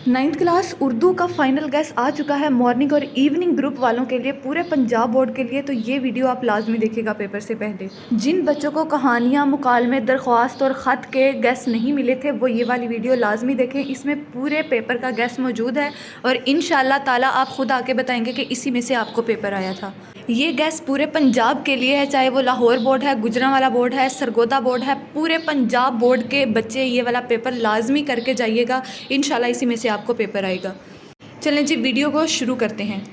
Ninth class Urdu का final gas आ चुका है मॉर्निंग और इवनिंग ग्रुप वालों के लिए, पूरे पंजाब बोर्ड के लिए। तो ये वीडियो आप लाजमी देखिएगा पेपर से पहले। जिन बच्चों को कहानियाँ, मुकालमे, दरख्वास्त और ख़त के गैस नहीं मिले थे वो ये वाली वीडियो लाजमी देखें। इसमें पूरे पेपर का गैस मौजूद है और इंशाल्लाह ताला आप ख़ुद आके बताएंगे कि इसी में से आपको पेपर आया था। ये गैस पूरे पंजाब के लिए है, चाहे वो लाहौर बोर्ड है, गुजरांवाला बोर्ड है, सरगोदा बोर्ड है। पूरे पंजाब बोर्ड के बच्चे ये वाला पेपर लाजमी करके जाइएगा, इंशाल्लाह इसी में से आपको पेपर आएगा। चलें जी, वीडियो को शुरू करते हैं।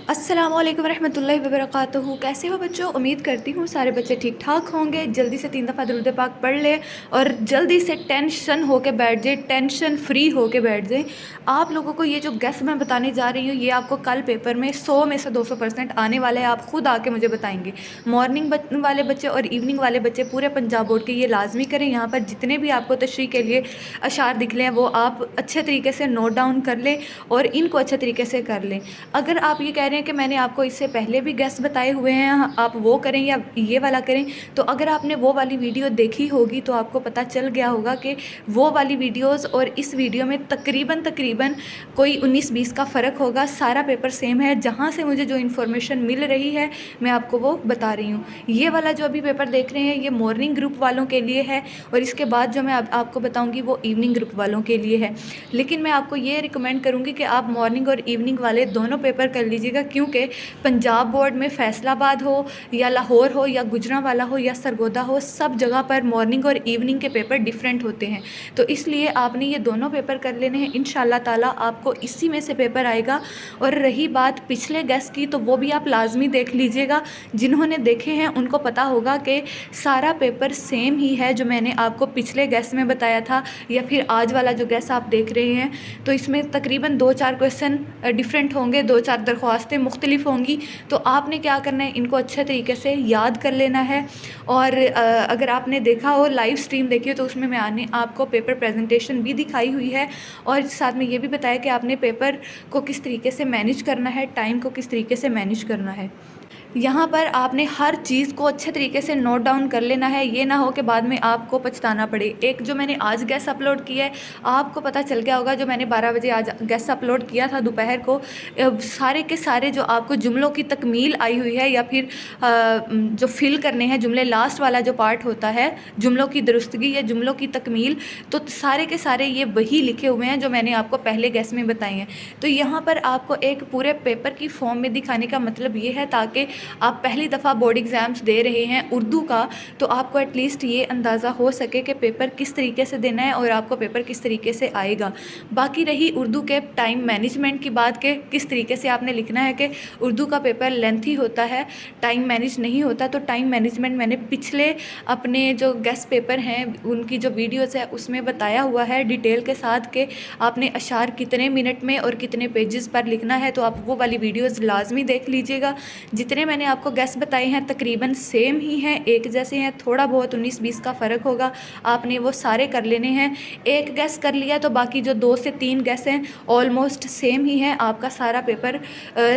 अस्सलामुअलैकुम रहमतुल्लाहि व बरकातुहू। कैसे हो बच्चों? उम्मीद करती हूँ सारे बच्चे ठीक ठाक होंगे। जल्दी से 3 दफ़ा दुरूद पाक पढ़ ले और जल्दी से टेंशन होके बैठ जाए, टेंशन फ्री होके बैठ जाए। आप लोगों को ये जो गेस मैं बताने जा रही हूँ ये आपको कल पेपर में 100 में से 200% आने वाला है। आप ख़ुद आके मुझे बताएंगे। मॉर्निंग वाले बच्चे और इवनिंग वाले बच्चे पूरे पंजाब बोर्ड के ये लाजमी करें। यहाँ पर जितने भी आपको तशरीह के लिए अशार दिख लें वो आप अच्छे तरीके से नोट डाउन कर लें और इनको अच्छे तरीके से कर लें। अगर आप ये कह रहे हैं कि मैंने आपको इससे पहले भी गेस बताए हुए हैं, आप वो करें या ये वाला करें, तो अगर आपने वो वाली वीडियो देखी होगी तो आपको पता चल गया होगा कि वो वाली वीडियोस और इस वीडियो में तकरीबन कोई 19-20 का फ़र्क होगा। सारा पेपर सेम है। जहाँ से मुझे जो इन्फॉर्मेशन मिल रही है मैं आपको वो बता रही हूँ। ये वाला जो अभी पेपर देख रहे हैं ये मॉर्निंग ग्रुप वालों के लिए है और इसके बाद जो मैं आपको बताऊँगी वो इवनिंग ग्रुप वालों के लिए है। लेकिन मैं आपको ये रिकमेंड करूँगी कि आप मॉर्निंग और इवनिंग वाले दोनों पेपर कर लीजिएगा, क्योंकि पंजाब बोर्ड में फैसलाबाद हो या लाहौर हो या गुजरांवाला हो या सरगोदा हो, सब जगह पर मॉर्निंग और इवनिंग के पेपर डिफरेंट होते हैं। तो इसलिए आपने ये दोनों पेपर कर लेने हैं। इंशाल्लाह ताला आपको इसी में से पेपर आएगा। और रही बात पिछले गेस की, तो वो भी आप लाजमी देख लीजिएगा। जिन्होंने देखे हैं उनको पता होगा कि सारा पेपर सेम ही है जो मैंने आपको पिछले गेस में बताया था या फिर आज वाला जो गेस आप देख रहे हैं। तो इसमें तकरीबन 2-4 क्वेश्चन डिफरेंट होंगे, 2-4 दरख्वास्तें मुख्तलिफ होंगी। तो आपने क्या करना है, इनको अच्छे तरीके से याद कर लेना है। और अगर आपने देखा हो, लाइव स्ट्रीम देखी हो, तो उसमें मैंने आपको पेपर प्रेजेंटेशन भी दिखाई हुई है और साथ में ये भी बताया कि आपने पेपर को किस तरीके से मैनेज करना है, टाइम को किस तरीके से मैनेज करना है। यहाँ पर आपने हर चीज़ को अच्छे तरीके से नोट डाउन कर लेना है। ये ना हो कि बाद में आपको पछताना पड़े। एक जो मैंने आज गैस अपलोड किया है, आपको पता चल गया होगा, जो मैंने 12 बजे आज गैस अपलोड किया था दोपहर को, सारे के सारे जो आपको जुमलों की तकमील आई हुई है या फिर जो फिल करने हैं जुमले, लास्ट वाला जो पार्ट होता है जुमलों की दुरुस्तगी या जुमलों की तकमील, तो सारे के सारे ये वही लिखे हुए हैं जो मैंने आपको पहले गैस में बताए हैं। तो यहाँ पर आपको एक पूरे पेपर की फॉर्म में दिखाने का मतलब ये है ताकि आप पहली दफ़ा बोर्ड एग्ज़ाम्स दे रहे हैं उर्दू का, तो आपको एटलीस्ट ये अंदाज़ा हो सके कि पेपर किस तरीके से देना है और आपको पेपर किस तरीके से आएगा। बाकी रही उर्दू के टाइम मैनेजमेंट की बात के किस तरीके से आपने लिखना है कि उर्दू का पेपर लेंथी होता है, टाइम मैनेज नहीं होता। तो टाइम मैनेजमेंट मैंने पिछले अपने जो गेस्ट पेपर हैं उनकी जो वीडियोज़ है उसमें बताया हुआ है डिटेल के साथ कि आपने अशार कितने मिनट में और कितने पेजेस पर लिखना है। तो आप वो वाली वीडियोज़ लाजमी देख लीजिएगा। जितने मैंने आपको गैस बताए हैं तकरीबन सेम ही हैं, एक जैसे हैं, थोड़ा बहुत 19-20 का फ़र्क होगा। आपने वो सारे कर लेने हैं। एक गैस कर लिया तो बाकी जो 2 से 3 गैस हैं ऑलमोस्ट सेम ही हैं। आपका सारा पेपर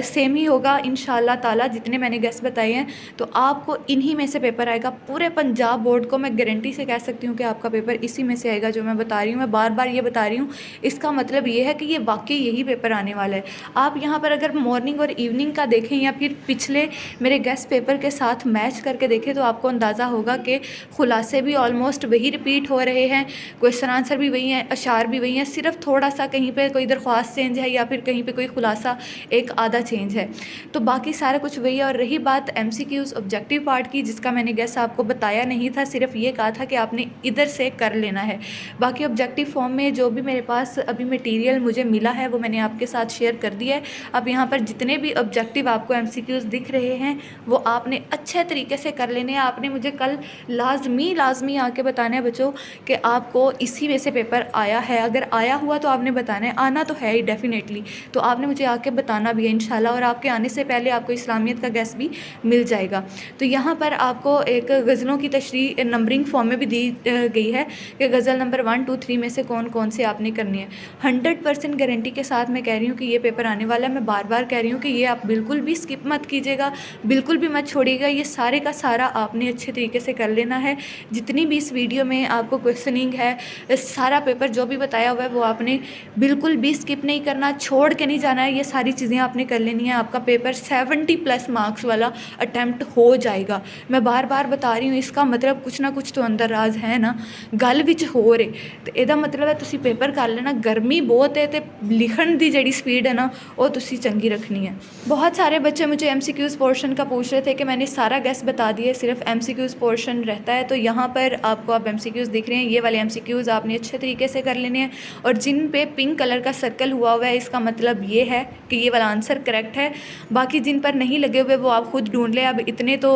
सेम ही होगा इंशाल्लाह ताला, जितने मैंने गैस बताए हैं। तो आपको इन्हीं में से पेपर आएगा। पूरे पंजाब बोर्ड को मैं गारंटी से कह सकती हूँ कि आपका पेपर इसी में से आएगा जो मैं बता रही हूँ। मैं बार बार ये बता रही हूँ, इसका मतलब ये है कि ये वाकई यही पेपर आने वाला है। आप यहाँ पर अगर मॉर्निंग और इवनिंग का देखें या फिर पिछले मेरे गेस्ट पेपर के साथ मैच करके देखें तो आपको अंदाज़ा होगा कि खुलासे भी ऑलमोस्ट वही रिपीट हो रहे हैं, क्वेश्चन आंसर भी वही हैं, अशार भी वही हैं। सिर्फ थोड़ा सा कहीं पे कोई दरख्वास्त चेंज है या फिर कहीं पे कोई खुलासा एक आधा चेंज है, तो बाकी सारा कुछ वही है। और रही बात MCQs ऑब्जेक्टिव पार्ट की, जिसका मैंने गेस आपको बताया नहीं था, सिर्फ ये कहा था कि आपने इधर से कर लेना है। बाकी ऑब्जेक्टिव फॉर्म में जो भी मेरे पास अभी मटीरियल मुझे मिला है वो मैंने आपके साथ शेयर कर दिया है। अब यहाँ पर जितने भी ऑब्जेक्टिव आपको MCQs दिख रहे हैं वो आपने अच्छे तरीके से कर लेने हैं। आपने मुझे कल लाजमी आके बताना है बच्चों कि आपको इसी में से पेपर आया है। अगर आया हुआ तो आपने बताना है, आना तो है ही डेफिनेटली, तो आपने मुझे आके बताना भी है इंशाल्लाह। और आपके आने से पहले आपको इस्लामियत का गैस भी मिल जाएगा। तो यहाँ पर आपको एक गज़लों की तशरीह नंबरिंग फॉर्म में भी दी गई है कि गज़ल नंबर 1, 2, 3 में से कौन कौन से आपने करनी है। 100% गारंटी के साथ मैं कह रही हूँ कि ये पेपर आने वाला है। मैं बार बार कह रही हूँ कि ये आप बिल्कुल भी स्किप मत कीजिएगा। बिल्कुल भी मत छोड़िएगा। ये सारे का सारा आपने अच्छे तरीके से कर लेना है। जितनी भी इस वीडियो में आपको क्वेश्चनिंग है, सारा पेपर जो भी बताया हुआ है वो आपने बिल्कुल भी स्किप नहीं करना, छोड़ के नहीं जाना है। ये सारी चीज़ें आपने कर लेनी है। आपका पेपर 70+ मार्क्स वाला अटैम्प्ट हो जाएगा। मैं बार बार बता रही हूँ, इसका मतलब कुछ ना कुछ तो अंदर राज है ना, गल विच हो रहे तो ਇਹਦਾ मतलब है तुसी पेपर कर लेना। गर्मी बहुत है तो लिखण की जी स्पीड है ना वो तुसी चंगी रखनी है। बहुत सारे बच्चे मुझे MCQs पोर्शन का पूछ रहे थे कि मैंने सारा गैस बता दिया, सिर्फ MCQs पोर्शन रहता है। तो यहाँ पर आपको आप MCQs दिख रहे हैं, ये वाले MCQs आपने अच्छे तरीके से कर लेने हैं। और जिन पे पिंक कलर का सर्कल हुआ हुआ है इसका मतलब ये है कि ये वाला आंसर करेक्ट है। बाकी जिन पर नहीं लगे हुए वो आप खुद ढूंढ लें। अब इतने तो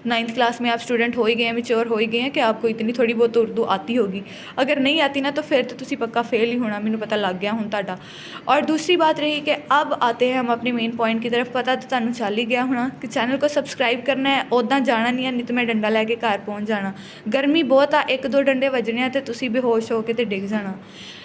9th क्लास में आप स्टूडेंट हो ही गए हैं, मेच्योर हो ही गए हैं कि आपको इतनी थोड़ी बहुत उर्दू आती होगी। अगर नहीं आती ना तो फिर तो तुसी पक्का फेल ही होना, मैंने पता लग गया हूँ तुहाडा। और दूसरी बात रही कि अब आते हैं हम अपने मेन पॉइंट की तरफ। पता तो तुहानू चल ही गया होना कि चैनल को सबसक्राइब करना है, उदा जाना नहीं है, नहीं तो मैं डंडा लैके घर पहुँच जाना। गर्मी बहुत आ, 1-2 डंडे वजने तो तुसी बेहोश होकर तो डिग जाना।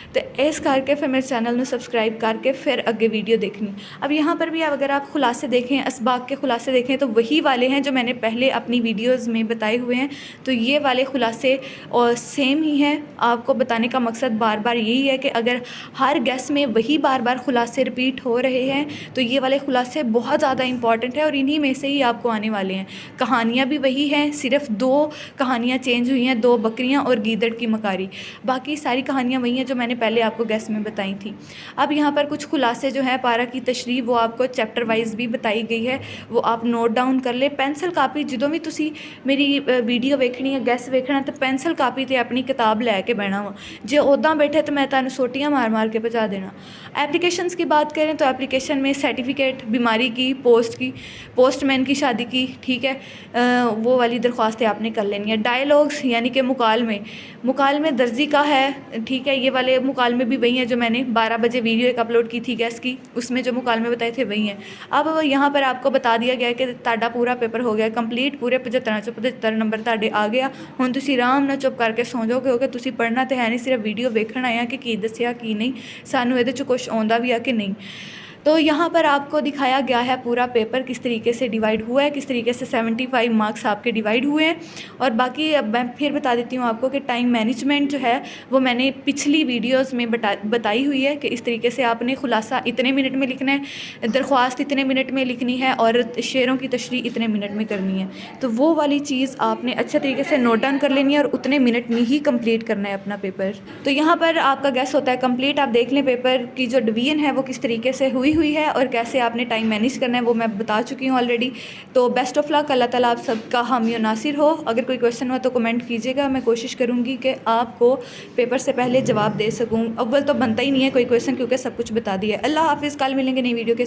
तो इस करके फिर मेरे चैनल में सबसक्राइब करके फिर अगे वीडियो देखनी। अब यहाँ पर भी अगर आप खुलासे देखें, असबाक के खुलासे देखें तो वही वाले हैं जो मैंने पहले अपनी वीडियोस में बताए हुए हैं। तो ये वाले खुलासे और सेम ही हैं। आपको बताने का मकसद बार बार यही है कि अगर हर गैस में वही बार बार खुलासे रिपीट हो रहे हैं तो ये वाले खुलासे बहुत ज़्यादा इंपॉर्टेंट है और इन्हीं में से ही आपको आने वाले हैं। कहानियाँ भी वही हैं, सिर्फ 2 कहानियाँ चेंज हुई हैं, 2 बकरियाँ और गीदड़ की मकारी। बाकी सारी कहानियाँ वही हैं जो मैंने पहले आपको गैस में बताई थी। अब यहाँ पर कुछ खुलासे जो है पारा की तशरीह वो आपको चैप्टर वाइज भी बताई गई है, वो आप नोट डाउन कर ले। पेंसिल कापी जो भी तुसी मेरी वीडियो वेखनी है, गैस वेखना तो पेंसिल कापी तो अपनी किताब लैके बहना वा। जो उदा बैठे तो मैं तुहानू सोटियाँ मार मार के पहुँचा देना। एप्लीकेशंस की बात करें तो एप्लीकेशन में सर्टिफिकेट, बीमारी की, पोस्ट की, पोस्टमैन की शादी की, ठीक है, वो वाली दरख्वास्तें आपने कर लेनी है। डायलॉग्स यानी कि मुकालमे दर्जी का है, ठीक है, ये वाले मुकालमे भी वही हैं जो मैंने 12 बजे वीडियो एक अपलोड की थी गैस की, उसमें जो मुकालमे बताए थे वही हैं। अब यहाँ पर आपको बता दिया गया कि ताड़ा पूरा पेपर हो गया कंप्लीट, पूरे 75 चों 75 नंबर ताड़े आ गया। हुण तुसी आराम नाल चुप करके सौ जाओ क्योंकि तुसी पढ़ना तो है नहीं, सिर्फ वीडियो वेखण आए कि की दस्सिया की नहीं, सानू इहदे च कुछ आउंदा भी है कि नहीं। तो यहाँ पर आपको दिखाया गया है पूरा पेपर किस तरीके से डिवाइड हुआ है, किस तरीके से 75 मार्क्स आपके डिवाइड हुए हैं। और बाकी अब मैं फिर बता देती हूँ आपको कि टाइम मैनेजमेंट जो है वो मैंने पिछली वीडियोस में बताई हुई है कि इस तरीके से आपने खुलासा इतने मिनट में लिखना है, दरख्वास्त इतने मिनट में लिखनी है और शेरों की तशरीह इतने मिनट में करनी है। तो वो वाली चीज़ आपने अच्छे तरीके से नोट डाउन कर लेनी है और उतने मिनट में ही कंप्लीट करना है अपना पेपर। तो यहाँ पर आपका गैस होता है कंप्लीट। आप देख लें पेपर की जो डिवीजन है वो किस तरीके से हुई है और कैसे आपने टाइम मैनेज करना है वो मैं बता चुकी हूँ ऑलरेडी। तो बेस्ट ऑफ लक, अल्लाह ताला आप सबका हामी और नासिर हो। अगर कोई क्वेश्चन हो तो कमेंट कीजिएगा, मैं कोशिश करूँगी कि आपको पेपर से पहले जवाब दे सकूँ। अव्वल तो बनता ही नहीं है कोई क्वेश्चन क्योंकि सब कुछ बता दिया है। अल्लाह हाफिज़, कल मिलेंगे नई वीडियो के।